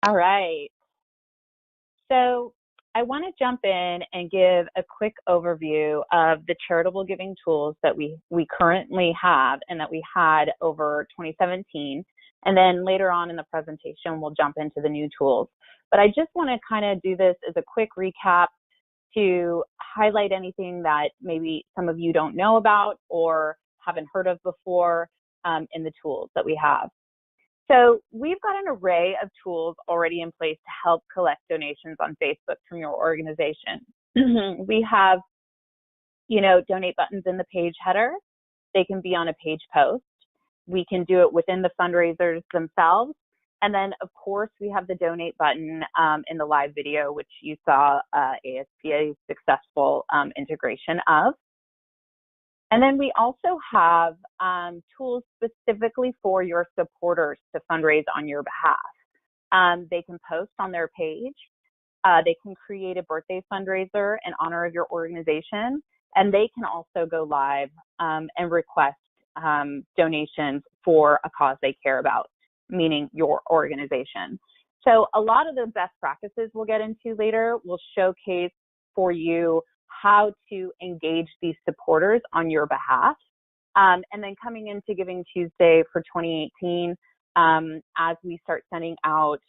All right. So I want to jump in and give a quick overview of the charitable giving tools that we currently have and that we had over 2017. And then later on in the presentation, we'll jump into the new tools. But I just want to kind of do this as a quick recap to highlight anything that maybe some of you don't know about or haven't heard of before in the tools that we have. So we've got an array of tools already in place to help collect donations on Facebook from your organization. We have, donate buttons in the page header. They can be on a page post. We can do it within the fundraisers themselves. And then, of course, we have the donate button in the live video, which you saw ASPA's successful integration of. And then we also have tools specifically for your supporters to fundraise on your behalf. They can post on their page. They can create a birthday fundraiser in honor of your organization. And they can also go live and request donations for a cause they care about, meaning your organization. So a lot of the best practices we'll get into later will showcase for you how to engage these supporters on your behalf. And then coming into Giving Tuesday for 2018, as we start sending out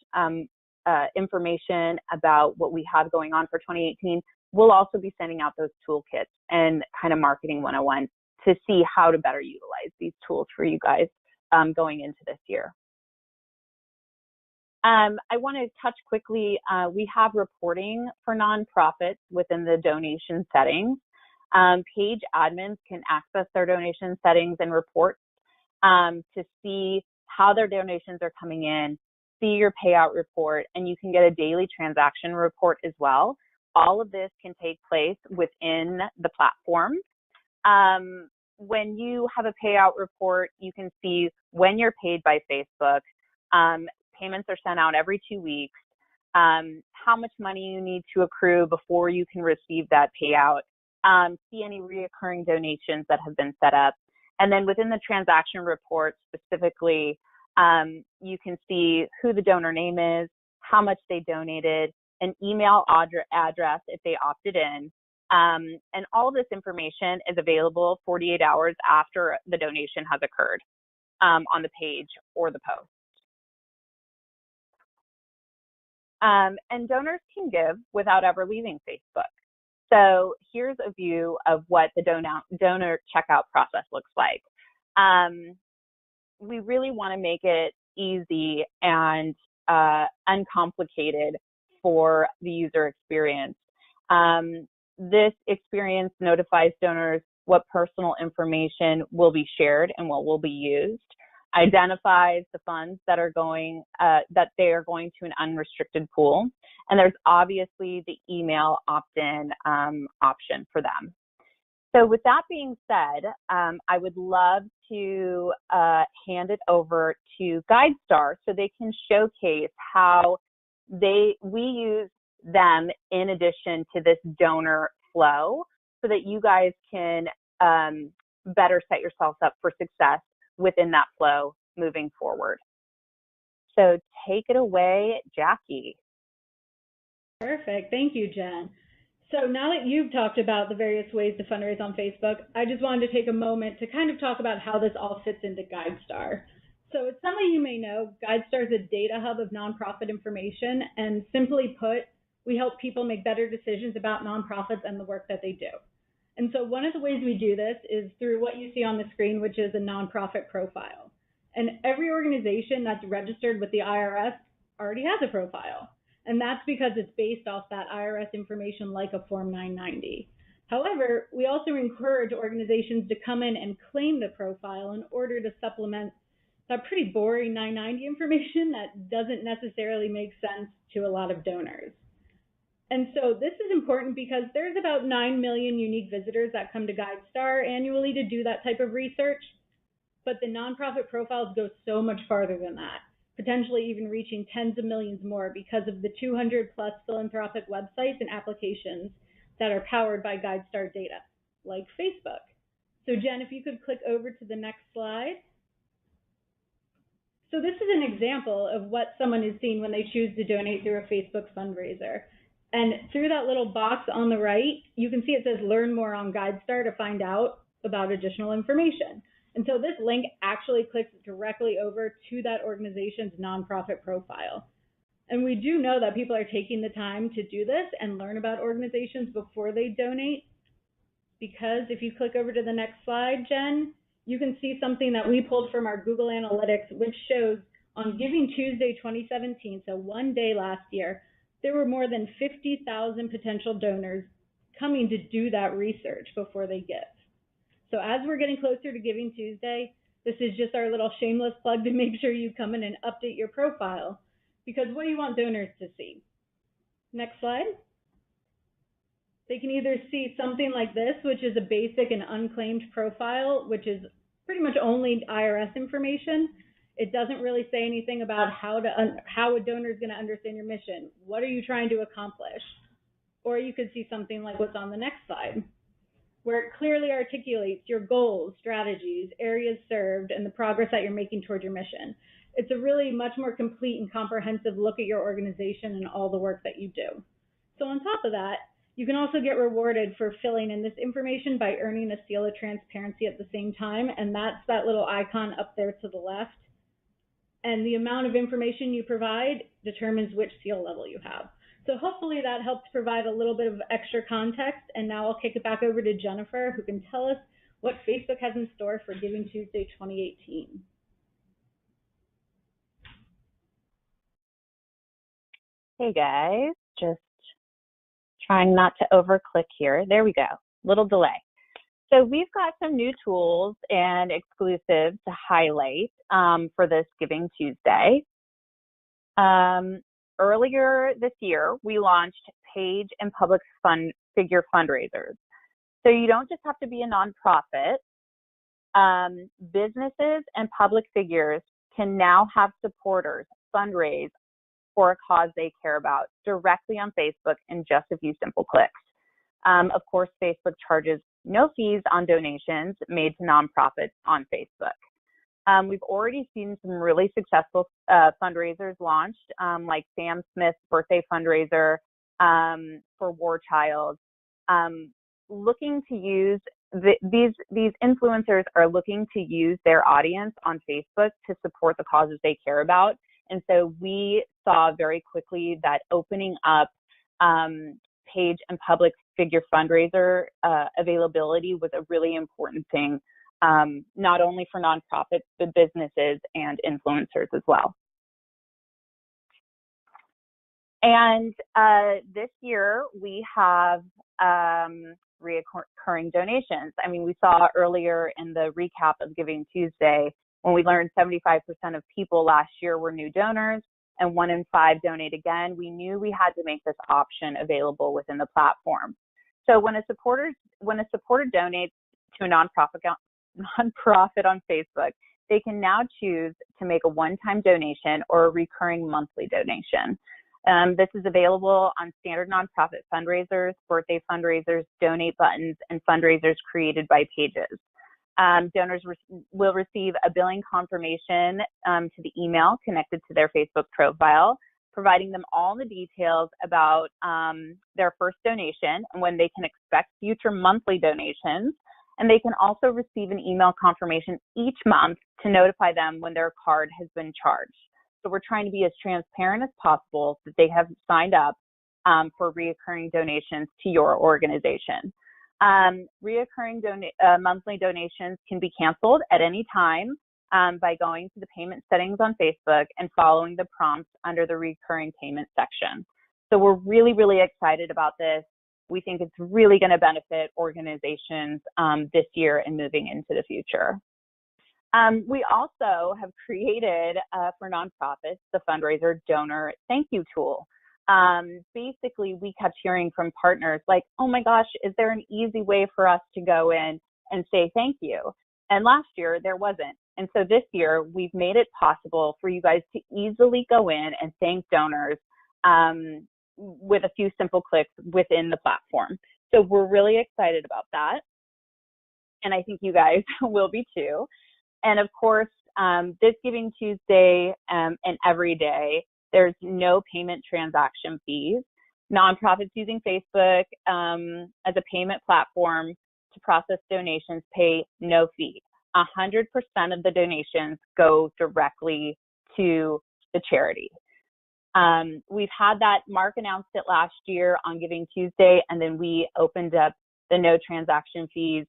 information about what we have going on for 2018, we'll also be sending out those toolkits and kind of marketing 101 to see how to better utilize these tools for you guys going into this year. I want to touch quickly, we have reporting for nonprofits within the donation settings. Page admins can access their donation settings and reports to see how their donations are coming in, see your payout report, and you can get a daily transaction report as well. All of this can take place within the platform. When you have a payout report, you can see when you're paid by Facebook. Payments are sent out every 2 weeks, how much money you need to accrue before you can receive that payout, see any reoccurring donations that have been set up. And then within the transaction report specifically, you can see who the donor name is, how much they donated, an email address if they opted in. And all this information is available 48 hours after the donation has occurred on the page or the post. And donors can give without ever leaving Facebook. So here's a view of what the donor checkout process looks like. We really want to make it easy and uncomplicated for the user experience. This experience notifies donors what personal information will be shared and what will be used, identifies the funds that are going that they are going to an unrestricted pool, and there's obviously the email opt-in option for them. So with that being said, I would love to hand it over to GuideStar so they can showcase how we use them in addition to this donor flow so that you guys can better set yourselves up for success within that flow moving forward. So take it away, Jackie. Perfect. Thank you, Jen. So now that you've talked about the various ways to fundraise on Facebook, I just wanted to take a moment to kind of talk about how this all fits into GuideStar. So as some of you may know, GuideStar is a data hub of nonprofit information, and simply put, we help people make better decisions about nonprofits and the work that they do. And so one of the ways we do this is through what you see on the screen, which is a nonprofit profile. And every organization that's registered with the IRS already has a profile. And that's because it's based off that IRS information like a Form 990. However, we also encourage organizations to come in and claim the profile in order to supplement that pretty boring 990 information that doesn't necessarily make sense to a lot of donors. And so this is important because there's about 9 million unique visitors that come to GuideStar annually to do that type of research, but the nonprofit profiles go so much farther than that, potentially even reaching tens of millions more because of the 200 plus philanthropic websites and applications that are powered by GuideStar data, like Facebook. So Jen, if you could click over to the next slide. So this is an example of what someone is seeing when they choose to donate through a Facebook fundraiser. And through that little box on the right, you can see it says learn more on GuideStar to find out about additional information. And so this link actually clicks directly over to that organization's nonprofit profile. And we do know that people are taking the time to do this and learn about organizations before they donate, because if you click over to the next slide, Jen, you can see something that we pulled from our Google Analytics, which shows on Giving Tuesday 2017, so one day last year, there were more than 50,000 potential donors coming to do that research before they give. So as we're getting closer to Giving Tuesday, this is just our little shameless plug to make sure you come in and update your profile, because what do you want donors to see? Next slide. They can either see something like this, which is a basic and unclaimed profile, which is pretty much only IRS information. It doesn't really say anything about how a donor is going to understand your mission. What are you trying to accomplish? Or you could see something like what's on the next slide, where it clearly articulates your goals, strategies, areas served, and the progress that you're making toward your mission. It's a really much more complete and comprehensive look at your organization and all the work that you do. So on top of that, you can also get rewarded for filling in this information by earning a seal of transparency at the same time, and that's that little icon up there to the left. And the amount of information you provide determines which seal level you have. So hopefully that helps provide a little bit of extra context, and now I'll kick it back over to Jennifer, who can tell us what Facebook has in store for Giving Tuesday 2018. Hey guys, just trying not to overclick here. There we go, little delay. So we've got some new tools and exclusives to highlight for this Giving Tuesday. Earlier this year, we launched page and public figure fundraisers. So you don't just have to be a nonprofit. Businesses and public figures can now have supporters fundraise for a cause they care about directly on Facebook in just a few simple clicks. Of course, Facebook charges no fees on donations made to nonprofits on Facebook. We've already seen some really successful fundraisers launched, like Sam Smith's birthday fundraiser for War Child. Looking to use these influencers are looking to use their audience on Facebook to support the causes they care about. And so we saw very quickly that opening up page and public figure fundraiser availability was a really important thing, not only for nonprofits, but businesses and influencers as well. And this year we have recurring donations. I mean, we saw earlier in the recap of Giving Tuesday, when we learned 75% of people last year were new donors and 1 in 5 donate again, we knew we had to make this option available within the platform. So when a supporter donates to a nonprofit on Facebook, they can now choose to make a one-time donation or a recurring monthly donation. This is available on standard nonprofit fundraisers, birthday fundraisers, donate buttons, and fundraisers created by pages. Donors will receive a billing confirmation to the email connected to their Facebook profile, providing them all the details about their first donation and when they can expect future monthly donations. And they can also receive an email confirmation each month to notify them when their card has been charged. So we're trying to be as transparent as possible that they have signed up for recurring donations to your organization. Recurring monthly donations can be canceled at any time by going to the payment settings on Facebook and following the prompts under the recurring payment section. So we're really, really excited about this. We think it's really going to benefit organizations this year and moving into the future. We also have created for nonprofits the fundraiser donor thank you tool. Basically, we kept hearing from partners like, oh my gosh, is there an easy way for us to go in and say thank you? And last year there wasn't. And so this year we've made it possible for you guys to easily go in and thank donors with a few simple clicks within the platform. So we're really excited about that. And I think you guys will be too. And of course, this Giving Tuesday and every day, there's no payment transaction fees. Nonprofits using Facebook as a payment platform to process donations pay no fee. 100% of the donations go directly to the charity. We've had that. Mark announced it last year on Giving Tuesday, and then we opened up the no transaction fees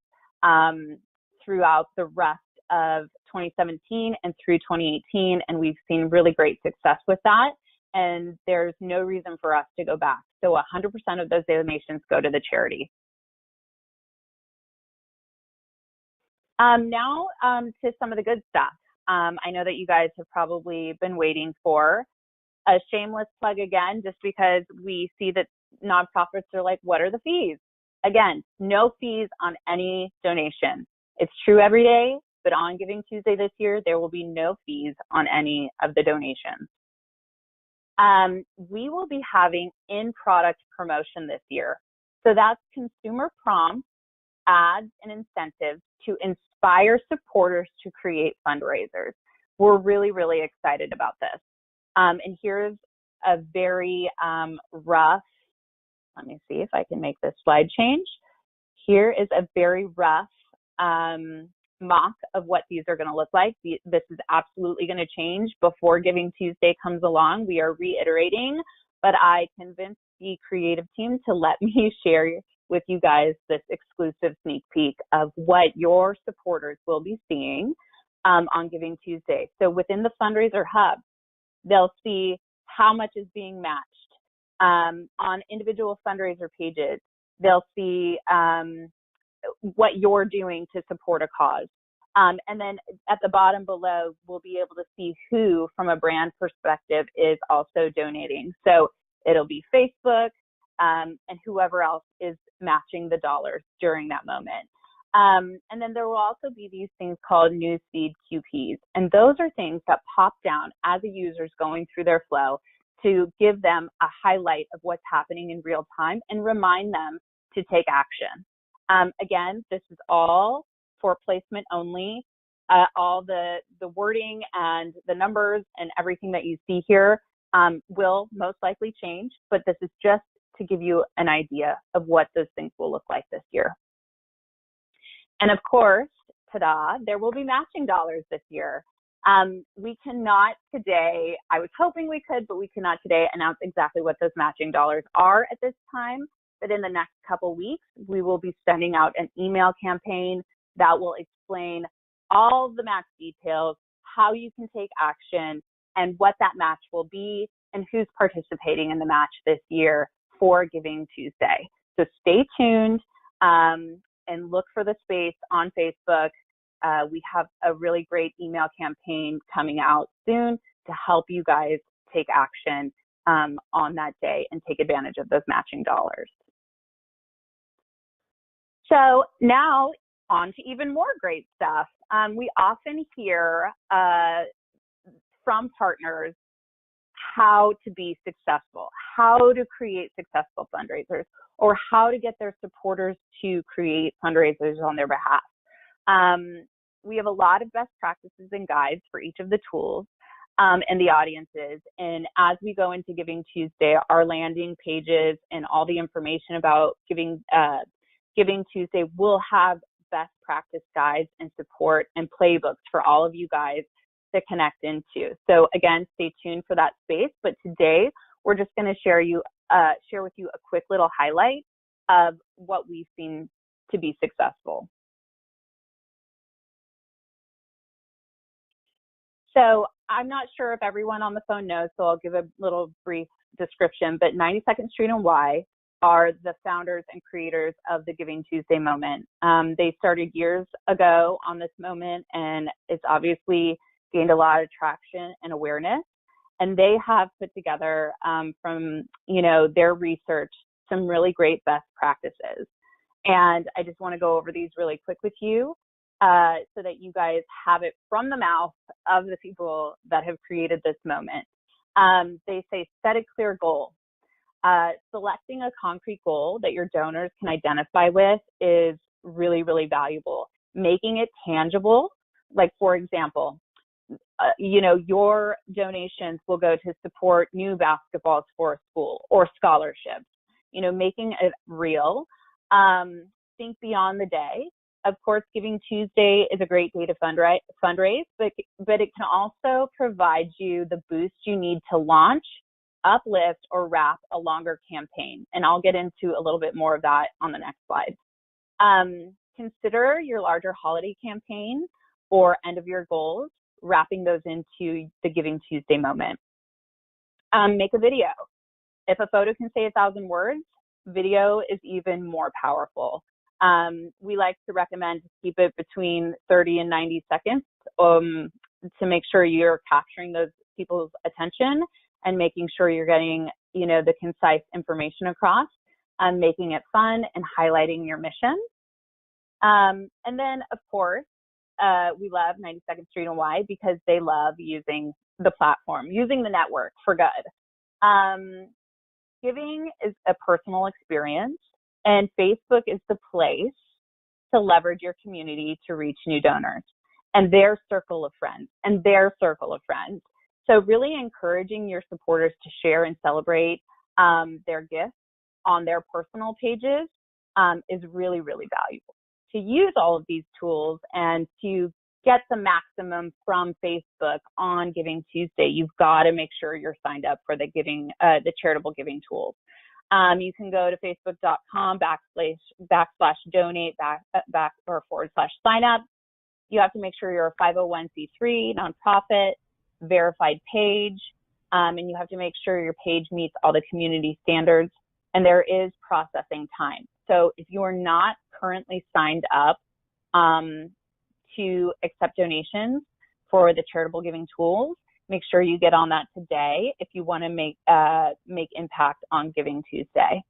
throughout the rest of 2017 and through 2018, and we've seen really great success with that, and there's no reason for us to go back. So 100% of those donations go to the charity. Now to some of the good stuff. I know that you guys have probably been waiting for a shameless plug again, just because we see that nonprofits are like, what are the fees? Again, no fees on any donation. It's true every day, but on Giving Tuesday this year, there will be no fees on any of the donations. We will be having in-product promotion this year. So that's consumer prompts, ads, and incentives to inspire supporters to create fundraisers. We're really, really excited about this. And here's a very rough, let me see if I can make this slide change. Here is a very rough mock of what these are going to look like. This is absolutely going to change before Giving Tuesday comes along. We are reiterating, but I convinced the creative team to let me share with you guys this exclusive sneak peek of what your supporters will be seeing on Giving Tuesday. So within the Fundraiser Hub, they'll see how much is being matched. On individual fundraiser pages, they'll see what you're doing to support a cause. And then at the bottom below, we'll be able to see who, from a brand perspective, is also donating. So it'll be Facebook and whoever else is matching the dollars during that moment. And then there will also be these things called newsfeed QPs. And those are things that pop down as a user's going through their flow to give them a highlight of what's happening in real time and remind them to take action. Again, this is all for placement only. All the wording and the numbers and everything that you see here will most likely change, but this is just to give you an idea of what those things will look like this year. And of course, ta-da, there will be matching dollars this year. We cannot today, I was hoping we could, but we cannot today announce exactly what those matching dollars are at this time. But in the next couple weeks, we will be sending out an email campaign that will explain all the match details, how you can take action, and what that match will be, and who's participating in the match this year for Giving Tuesday. So stay tuned and look for the space on Facebook. We have a really great email campaign coming out soon to help you guys take action on that day and take advantage of those matching dollars. So now on to even more great stuff. We often hear from partners how to be successful, how to create successful fundraisers, or how to get their supporters to create fundraisers on their behalf. We have a lot of best practices and guides for each of the tools and the audiences. And as we go into Giving Tuesday, our landing pages and all the information about Giving Tuesday will have best practice guides and support and playbooks for all of you guys to connect into. So again, stay tuned for that space. But today, we're just going to share with you a quick little highlight of what we've seen to be successful. So I'm not sure if everyone on the phone knows, so I'll give a little brief description, but 92nd Street and Y are the founders and creators of the Giving Tuesday moment. They started years ago on this moment, and it's obviously gained a lot of traction and awareness. And they have put together from their research some really great best practices. And I just want to go over these really quick with you so that you guys have it from the mouth of the people that have created this moment. They say, set a clear goal. Selecting a concrete goal that your donors can identify with is really, really valuable. Making it tangible, like for example, your donations will go to support new basketballs for a school or scholarships, making it real. Think beyond the day. Of course, Giving Tuesday is a great day to fundraise, but it can also provide you the boost you need to launch, uplift, or wrap a longer campaign. And I'll get into a little bit more of that on the next slide. Consider your larger holiday campaign or end of year goals, wrapping those into the Giving Tuesday moment. Make a video. If a photo can say 1,000 words, video is even more powerful. We like to recommend to keep it between 30 and 90 seconds to make sure you're capturing those people's attention and making sure you're getting, the concise information across, making it fun and highlighting your mission. And then, of course, we love 92nd Street and Y because they love using the platform, using the network for good. Giving is a personal experience, and Facebook is the place to leverage your community to reach new donors and their circle of friends So really encouraging your supporters to share and celebrate their gifts on their personal pages is really, really valuable. To use all of these tools and to get the maximum from Facebook on Giving Tuesday, you've got to make sure you're signed up for the charitable giving tools. You can go to facebook.com/donate /sign up. You have to make sure you're a 501c3 nonprofit, verified page, and you have to make sure your page meets all the community standards, and there is processing time. So if you are not currently signed up to accept donations for the charitable giving tools, make sure you get on that today if you want to make impact on Giving Tuesday.